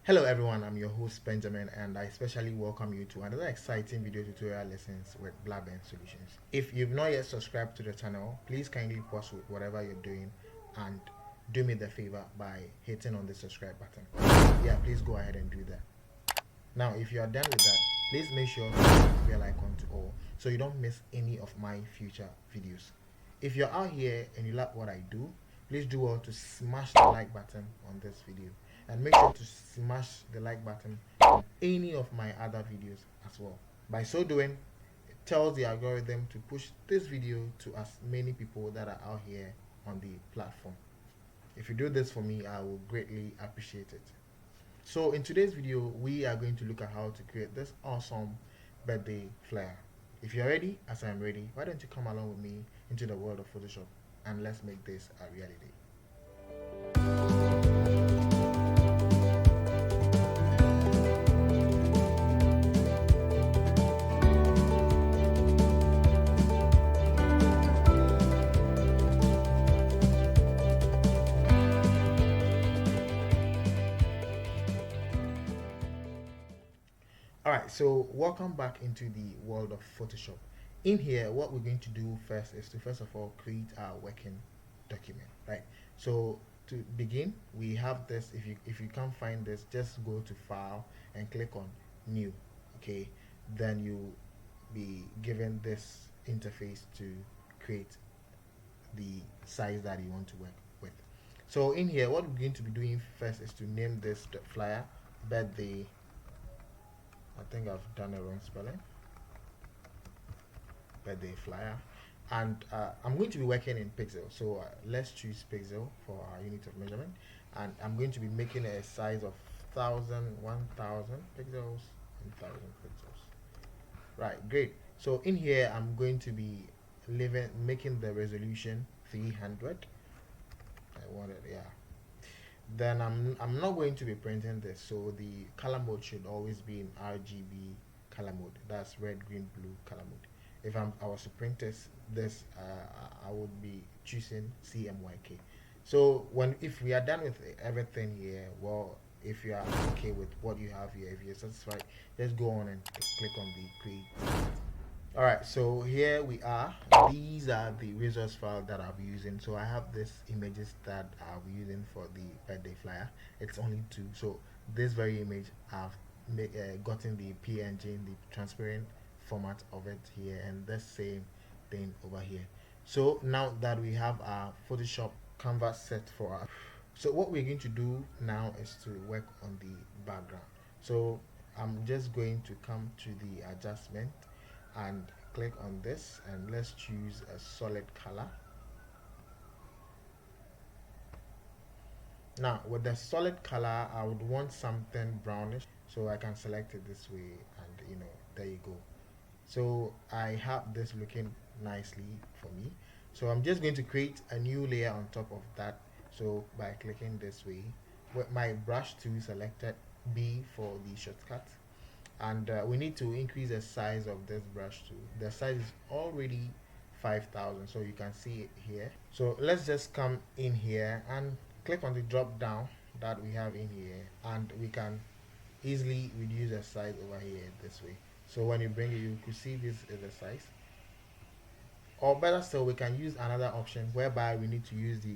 Hello everyone, I'm your host Benjamin and I especially welcome you to another exciting video tutorial lessons with Blabensolutions. If you've not yet subscribed to the channel, please kindly pause with whatever you're doing and do me the favor by hitting on the subscribe button. Yeah, please go ahead and do that. Now, if you are done with that, please make sure to hit the bell icon to all so you don't miss any of my future videos. If you're out here and you like what I do, please do all to smash the like button on this video and make sure to smash the like button on any of my other videos as well. By so doing, it tells the algorithm to push this video to as many people that are out here on the platform. If you do this for me, I will greatly appreciate it. So in today's video, we are going to look at how to create this awesome birthday flyer. If you're ready, as I'm ready, why don't you come along with me into the world of Photoshop and let's make this a reality. Alright, so welcome back into the world of Photoshop. In here, what we're going to do first is to first of all create our working document, right? So to begin, we have this. If you can't find this, just go to File and click on New. Okay, then you'll be given this interface to create the size that you want to work with. So in here, what we're going to be doing first is to name this flyer birthday. I think I've done a wrong spelling. Birthday flyer, and I'm going to be working in pixel. So let's choose pixel for our unit of measurement, and I'm going to be making a size of 1000 pixels and 1000 pixels. Right, great. So in here, I'm going to be making the resolution 300. I want it, yeah. Then I'm not going to be printing this, so the color mode should always be in RGB color mode. That's red, green, blue color mode. If I was to print this, I would be choosing CMYK. So if we are done with everything here, well, if you are okay with what you have here, if you're satisfied, just go on and click on the create. Alright, so here we are. These are the resource files that I'll be using. So I have this images that I'll be using for the birthday flyer. It's only two. So this very image, I've gotten the PNG in the transparent format of it here, and the same thing over here. So now that we have our Photoshop canvas set for us, so what we're going to do now is to work on the background. So I'm just going to come to the adjustment and click on this, and let's choose a solid color. Now with the solid color, I would want something brownish, so I can select it this way, and there you go. So I have this looking nicely for me, so I'm just going to create a new layer on top of that. So by clicking this way with my brush tool selected, B for the shortcut, and we need to increase the size of this brush tool. The size is already 5000, so you can see it here. So let's just come in here and click on the drop down that we have in here, and we can easily reduce the size over here this way. So when you bring it, you could see this is the size. Or better still, we can use another option whereby we need to use the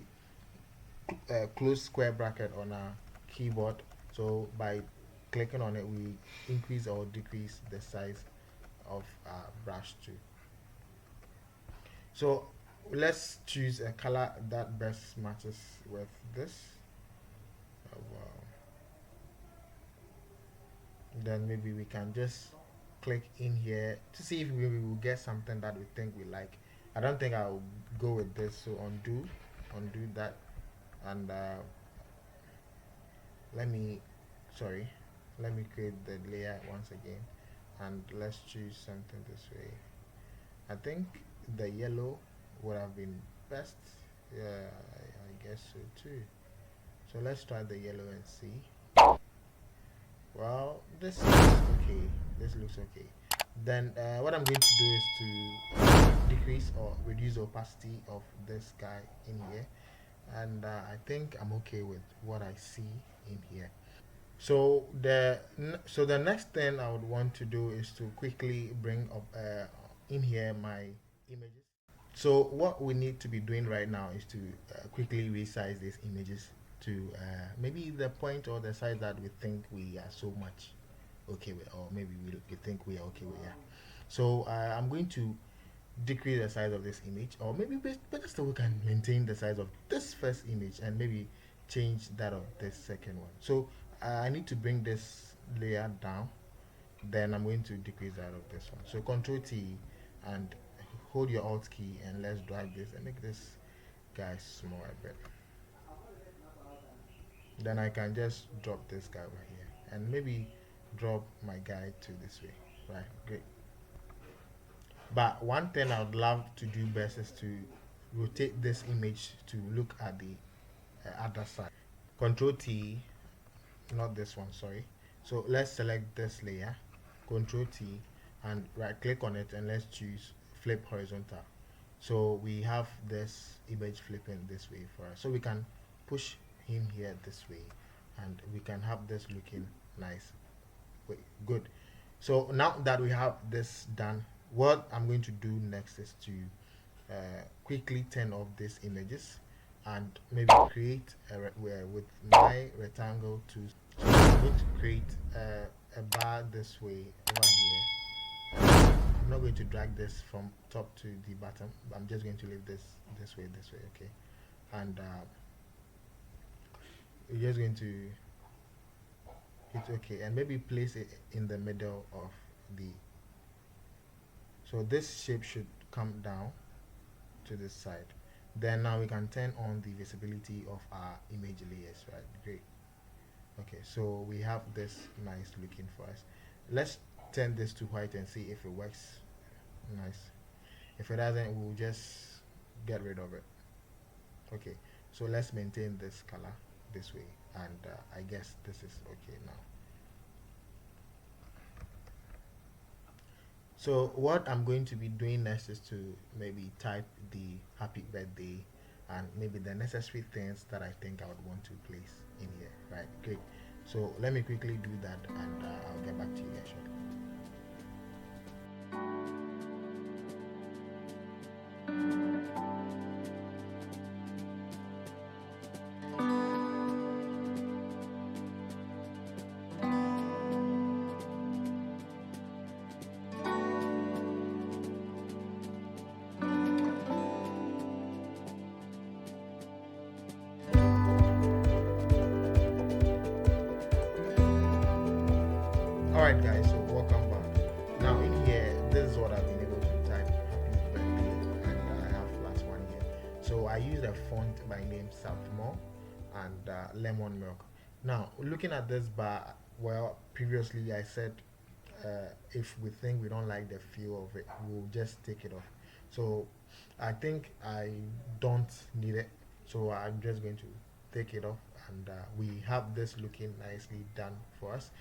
close square bracket on our keyboard. So by clicking on it, we increase or decrease the size of our brush too. So let's choose a color that best matches with this. Then maybe we can just click in here to see if we will get something that we think we like. I don't think I'll go with this, so undo that, and let me create the layer once again, and let's choose something this way. I think the yellow would have been best. Yeah, I guess so too. So let's try the yellow and see. Well, this looks okay. Then what I'm going to do is to decrease or reduce the opacity of this guy in here, and I think I'm okay with what I see in here. So the next thing I would want to do is to quickly bring up in here my images. So what we need to be doing right now is to quickly resize these images to maybe the point or the size that we think we are so much okay with, or maybe we think we are okay with. Yeah. So I'm going to decrease the size of this image, or maybe better still we can maintain the size of this first image and maybe change that of this second one. So I need to bring this layer down, then I'm going to decrease that of this one. So Control T and hold your Alt key and let's drag this and make this guy small a bit. Then I can just drop this guy over here and maybe drop my guy to this way. Right, great. But one thing I would love to do best is to rotate this image to look at the other side. Control T, not this one, sorry. So let's select this layer, Control T, and right click on it and let's choose flip horizontal. So we have this image flipping this way for us. So we can push him here this way and we can have this looking nice. Wait, good. So now that we have this done, what I'm going to do next is to quickly turn off these images and maybe create with my rectangle tool. So I'm going to create a bar this way over here. I'm not going to drag this from top to the bottom. I'm just going to leave this way, okay? And you're just going to hit okay and maybe place it in the middle of the. So this shape should come down to this side. Then now we can turn on the visibility of our image layers, right? Great. Okay, so we have this nice looking for us. Let's turn this to white and see if it works. Nice. If it doesn't, we'll just get rid of it. Okay, so let's maintain this color this way, and I guess this is okay now. So what I'm going to be doing next is to maybe type the happy birthday and maybe the necessary things that I think I would want to place in here, right? Great. So let me quickly do that and I'll get back to you guys shortly. Alright guys, so welcome back. Now in here, this is what I've been able to type happy birthday, and I have last one here. So I used a font by name Sophomore and Lemon Milk. Now looking at this bar, well previously I said if we think we don't like the feel of it, we'll just take it off. So I think I don't need it, so I'm just going to take it off and we have this looking nicely done for us.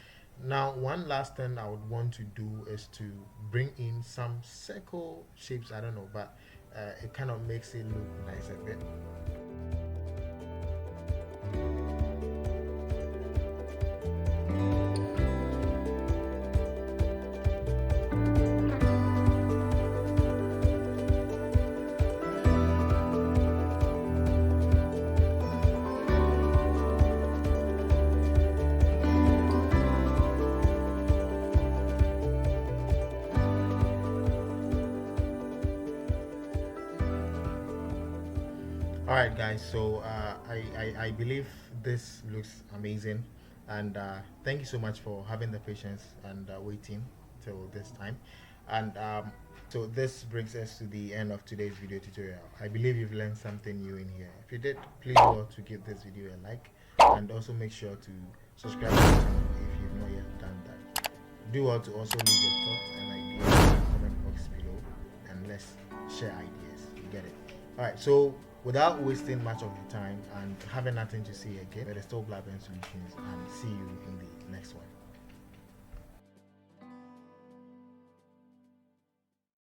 Now one last thing I would want to do is to bring in some circle shapes, I don't know, but it kind of makes it look nice a bit. Alright guys, so I believe this looks amazing, and thank you so much for having the patience and waiting till this time. And so this brings us to the end of today's video tutorial. I believe you've learned something new in here. If you did, please do well to give this video a like, and also make sure to subscribe to the channel if you've not yet done that. Do well to also leave your thoughts and ideas in the comment box below, and let's share ideas. You get it? Alright, so without wasting much of your time and having nothing to say again, it is still Blabensolutions, and see you in the next one.